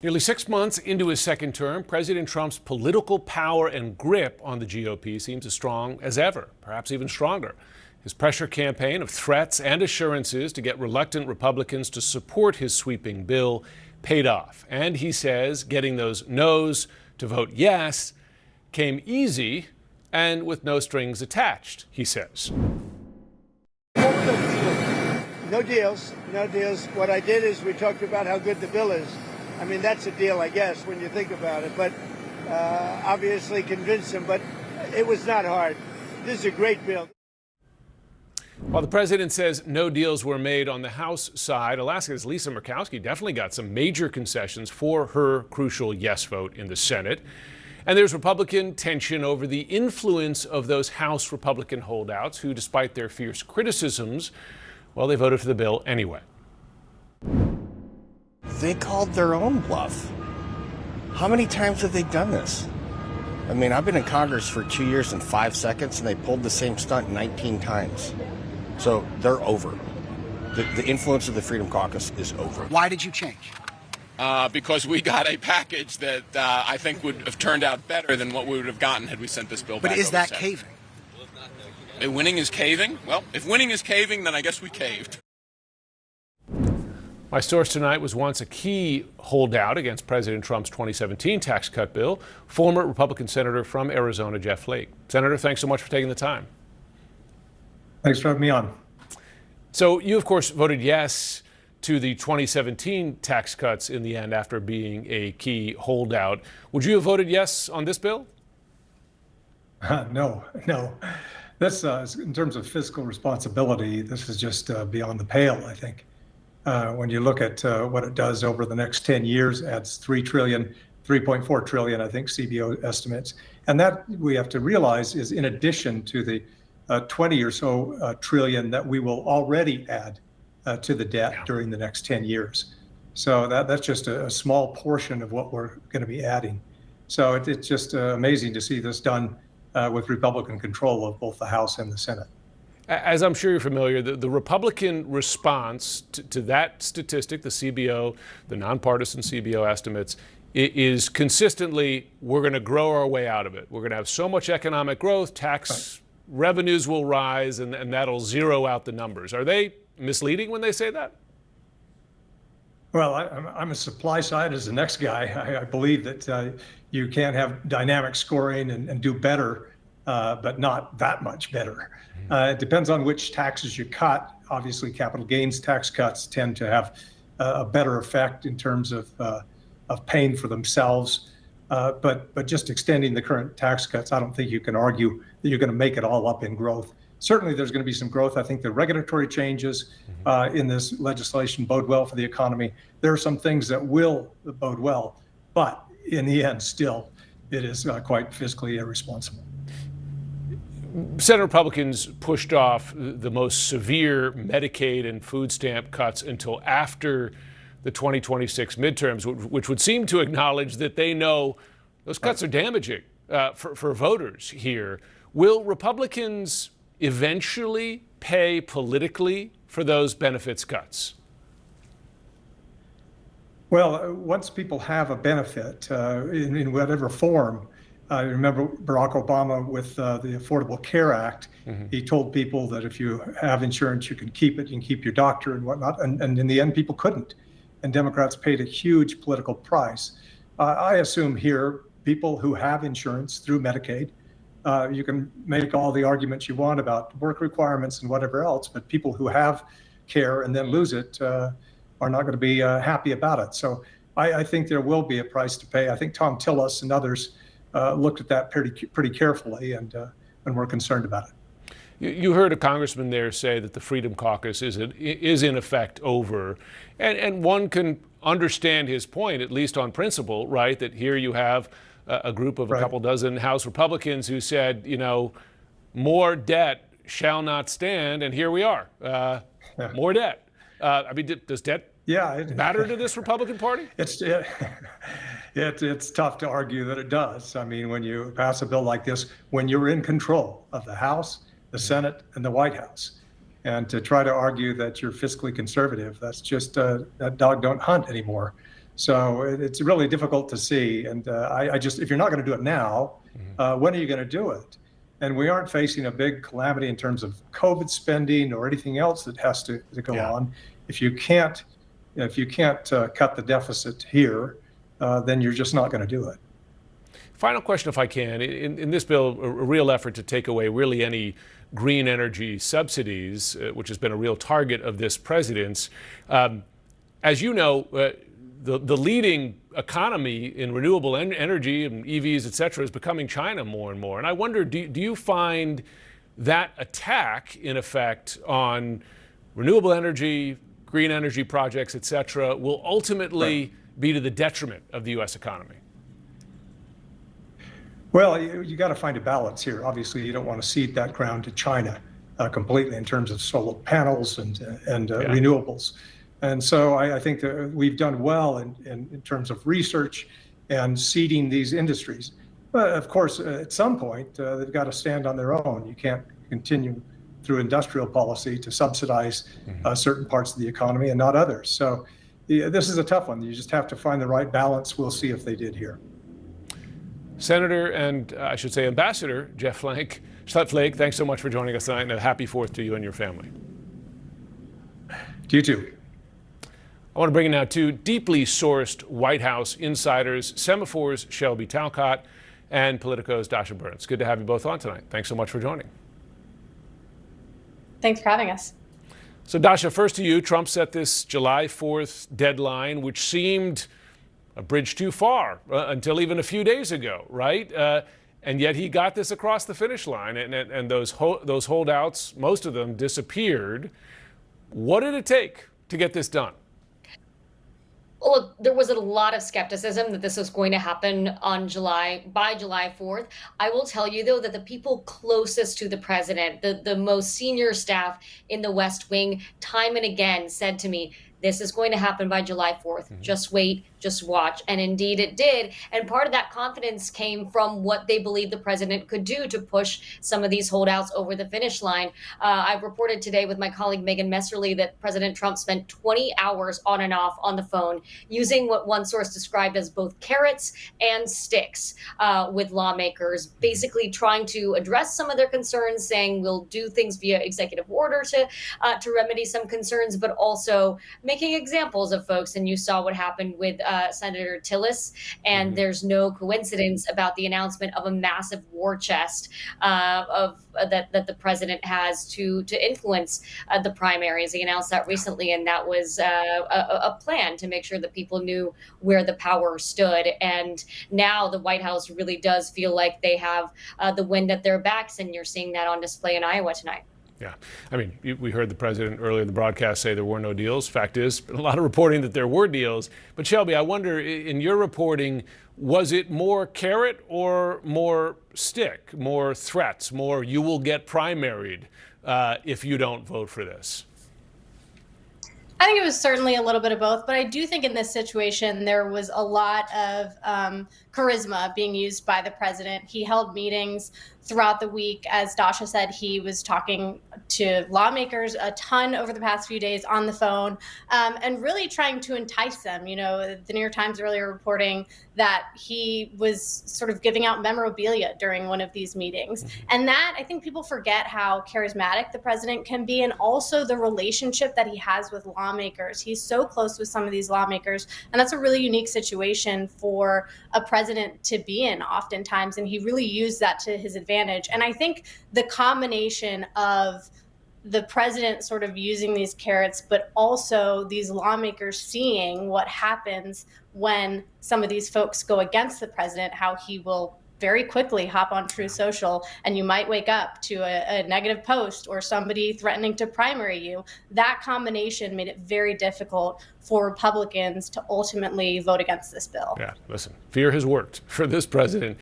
Nearly 6 months into his second term, President Trump's political power and grip on the GOP seems as strong as ever, perhaps even stronger. His pressure campaign of threats and assurances to get reluctant Republicans to support his sweeping bill paid off. And he says getting those no's to vote yes came easy and with no strings attached, he says. No deals, no deals. What I did is we talked about how good the bill is. I mean, that's a deal, I guess, when you think about it. But obviously convinced him. But it was not hard. This is a great bill. While the president says no deals were made on the House side, Alaska's Lisa Murkowski definitely got some major concessions for her crucial yes vote in the Senate. And there's Republican tension over the influence of those House Republican holdouts who, despite their fierce criticisms, well, they voted for the bill anyway. They called their own bluff. How many times have they done this? I mean, I've been in Congress for 2 years and 5 seconds, and they pulled the same stunt 19 times. So they're over. The influence of the Freedom Caucus is over. Why did you change? Because we got a package that I think would have turned out better than what we would have gotten had we sent this bill back. But is that caving? Winning is caving? Well, if winning is caving, then I guess we caved. My source tonight was once a key holdout against President Trump's 2017 tax cut bill, former Republican Senator from Arizona, Jeff Flake. Senator, thanks so much for taking the time. Thanks for having me on. So you, of course, voted yes to the 2017 tax cuts in the end after being a key holdout. Would you have voted yes on this bill? No. This, in terms of fiscal responsibility, this is just beyond the pale, I think. When you look at what it does over the next 10 years, adds $3.4 trillion, I think CBO estimates. And that, we have to realize, is in addition to the 20 or so trillion that we will already add to the debt during the next 10 years. So that's just a small portion of what we're going to be adding. So it's just amazing to see this done with Republican control of both the House and the Senate. As I'm sure you're familiar, the Republican response to that statistic, the CBO, the nonpartisan CBO estimates, is consistently, we're going to grow our way out of it. We're going to have so much economic growth, tax revenues will rise, and that'll zero out the numbers. Are they misleading when they say that? Well, I'm a supply side as the next guy. I believe that you can have dynamic scoring and do better, but not that much better. It depends on which taxes you cut. Obviously, capital gains tax cuts tend to have a better effect in terms of paying for themselves. But just extending the current tax cuts, I don't think you can argue that you're going to make it all up in growth. Certainly, there's going to be some growth. I think the regulatory changes in this legislation bode well for the economy. There are some things that will bode well, but in the end, still, it is quite fiscally irresponsible. Senate Republicans pushed off the most severe Medicaid and food stamp cuts until after the 2026 midterms, which would seem to acknowledge that they know those cuts are damaging for voters here. Will Republicans eventually pay politically for those benefits cuts? Well, once people have a benefit in whatever form, I remember Barack Obama with the Affordable Care Act. He told people that if you have insurance, you can keep it, you can keep your doctor and whatnot. And in the end, people couldn't. And Democrats paid a huge political price. I assume here, people who have insurance through Medicaid, you can make all the arguments you want about work requirements and whatever else, but people who have care and then lose it are not going to be happy about it. So I think there will be a price to pay. I think Tom Tillis and others looked at that pretty carefully and were concerned about it. You heard a congressman there say that the Freedom Caucus is in effect over, and one can understand his point, at least on principle, right? That here you have a group of a couple dozen House Republicans who said, you know, more debt shall not stand, and here we are, more debt. I mean, does debt matter to this Republican Party? It's tough to argue that it does. I mean, when you pass a bill like this, when you're in control of the House, the Senate, and the White House, and to try to argue that you're fiscally conservative, that's just that dog don't hunt anymore. So it's really difficult to see. And I just, if you're not going to do it now, when are you going to do it? And we aren't facing a big calamity in terms of COVID spending or anything else that has to go on. If you can't cut the deficit here, then you're just not going to do it. Final question, if I can. In this bill, a real effort to take away really any green energy subsidies, which has been a real target of this president's. As you know, the leading economy in renewable energy and EVs, et cetera, is becoming China more and more. And I wonder, do you find that attack, in effect, on renewable energy, green energy projects, et cetera, will ultimately be to the detriment of the U.S. economy? Well, you got to find a balance here. Obviously, you don't want to cede that ground to China completely in terms of solar panels and renewables. And so I think that we've done well in terms of research and seeding these industries. But of course, at some point, they've got to stand on their own. You can't continue through industrial policy to subsidize certain parts of the economy and not others. So this is a tough one. You just have to find the right balance. We'll see if they did here. Senator and I should say Ambassador Jeff Flake, thanks so much for joining us tonight, and a happy 4th to you and your family. To you too. I want to bring in now two deeply sourced White House insiders, Semaphor's Shelby Talcott and Politico's Dasha Burns. Good to have you both on tonight. Thanks so much for joining. Thanks for having us. So Dasha, first to you. Trump set this July 4th deadline, which seemed a bridge too far until even a few days ago, right? And yet he got this across the finish line, and those holdouts, most of them, disappeared. What did it take to get this done? Well, there was a lot of skepticism that this was going to happen by July 4th. I will tell you, though, that the people closest to the president, the most senior staff in the West Wing, time and again said to me, this is going to happen by July 4th. Just wait, just watch. And indeed it did. And part of that confidence came from what they believed the president could do to push some of these holdouts over the finish line. I've reported today with my colleague Megan Messerly that President Trump spent 20 hours on and off on the phone using what one source described as both carrots and sticks with lawmakers, basically trying to address some of their concerns, saying we'll do things via executive order to remedy some concerns, but also making examples of folks. And you saw what happened with Senator Tillis, and there's no coincidence about the announcement of a massive war chest that the president has to influence the primaries. He announced that recently, and that was a plan to make sure that people knew where the power stood. And now the White House really does feel like they have the wind at their backs, and you're seeing that on display in Iowa tonight. Yeah. I mean, we heard the president earlier in the broadcast say there were no deals. Fact is, a lot of reporting that there were deals. But Shelby, I wonder, in your reporting, was it more carrot or more stick, more threats, more you will get primaried if you don't vote for this? I think it was certainly a little bit of both, but I do think in this situation there was a lot of charisma being used by the president. He held meetings throughout the week. As Dasha said, he was talking to lawmakers a ton over the past few days on the phone, and really trying to entice them. You know, the New York Times earlier reporting that he was sort of giving out memorabilia during one of these meetings. And that, I think people forget how charismatic the president can be, and also the relationship that he has with lawmakers. He's so close with some of these lawmakers, and that's a really unique situation for a president to be in oftentimes, and he really used that to his advantage. And I think the combination of the president sort of using these carrots, but also these lawmakers seeing what happens when some of these folks go against the president, how he will very quickly hop on Truth Social, and you might wake up to a negative post or somebody threatening to primary you. That combination made it very difficult for Republicans to ultimately vote against this bill. Yeah, listen, fear has worked for this president.